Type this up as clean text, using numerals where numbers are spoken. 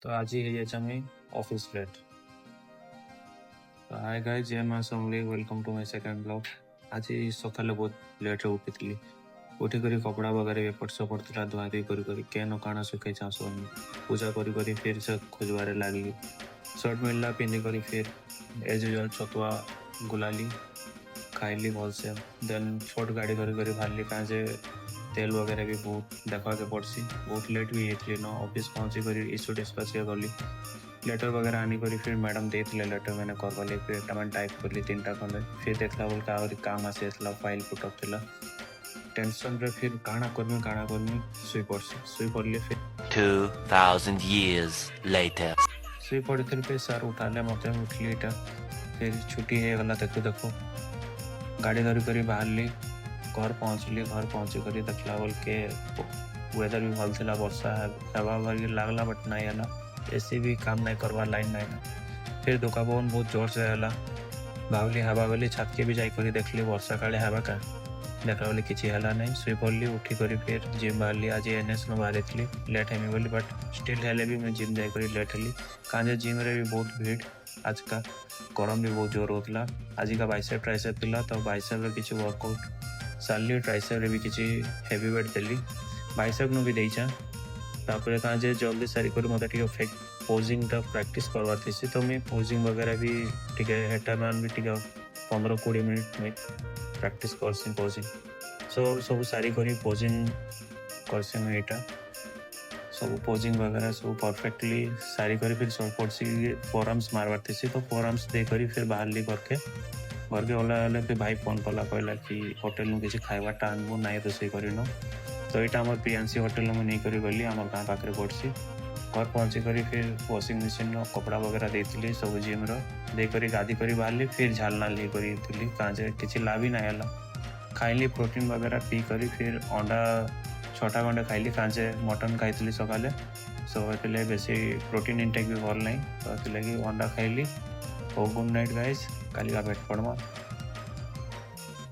तो आज ही है ऑफिस लेट। तो हाय गाइस, जय मां Samali, welcome to my second vlog. आज सकाले बहुत लेट उठी उठी करी कपड़ा वगैरह एपट सेपट था धुआ धुई करी केन काण सुखे चाषनी पूजा करी फिर से खोजबार लगी। सर्ट मिलला पिंधि करी फिर एज यूजुअल छतुआ गुलाली खाइली भलसे। देन छोट गाड़ी करी बाहरली कहाँ जे तेल वगैरह भी बहुत देखा के पड़सी। बहुत लेट भी होती न ऑफिस पहुँची कर इशू डिस्कस गली। लेटर वगैरह आनी करी फिर मैडम देते लेटर मैंने करवाली फिर मैंने टाइप करली 3टा खंडे। फिर देखला बोल आहरी काम आसी फाइल पुटअप थिला। टेंशन रे फिर काଣା करमी सुई पड़ली। फिर 2000 years later सुई पड़ी फिर सर उठाले मत उठली फिर छुट्टी हो गला। देखो गाड़ी धरी करी बाहरली घर पहुँचली। घर पहुँची कर देखला बोल के वेदर भी भल था, वर्षा हवा लगला बट नहीं है। एसी भी काम नहीं करवा, लाइन नहीं ना। फिर दुका पवन बहुत जोर से है भावली हवा बोली छत के भी जाकर देखली वर्षा काले हवा का देखला बोली किसी है नहीं। सुई पड़ली उठी कर फिर जिम बाहरली। आज एनएस न बाहरी थी लेट हेमी बोली बट स्टिल हेले भी मैं जिम जाकर लेट हेली कहाँ जिम रे भी बहुत भीड़। आज का गरम भी बहुत जोर होता। आज का बाइसेप ट्राइसेप था तो बाइसेप किसी वर्कआउट सारी ट्राइसेप रे भी किसी हेवी वेट देली बाइसेप नु भी देचा। तापर कहाँ जे जल्दी सारी कर मत फेक पोजिंग प्रैक्टिस करवार थी तो मैं पोजिंग वगैरह भी टे हेटा मान भी टे 15-20 मिनट में प्रैक्टिस करसी पोजिंग। सो सब सारी करी पोजिंग करसी मुझे यहाँ सब पोजिंग वगैरह सब परफेक्टली सारी करी फिर सब पड़सी फोरआर्म्स मारवार थी तो फोरआर्म्स दे करी फिर बाहरली घर के गला फिर भाई फोन कला कहला कि होटेल में किसी खाइबाटा आनबू ना रोसे कर तो यहाँ आम प्रियांशी होटेल में नहीं करी गली आम गाँ पाखे पड़सी। घर पहुँची कर फिर वॉशिंग मशीन कपड़ा वगैरह देती सब जिम रे गाधी कर बाहरली फिर झालना ली करी कहाँ जे किसी लाभ ही ना है। खाइली प्रोटीन वगैरह पी करी फिर अंडा 6टा खंडे खाइली कहाँ जे मटन खाई सकाले सब बेसी प्रोटीन इंटेक भी भल ना तो लगी अंडा खाइली। गुड नाइट गाइज, काली भेट पड़मा।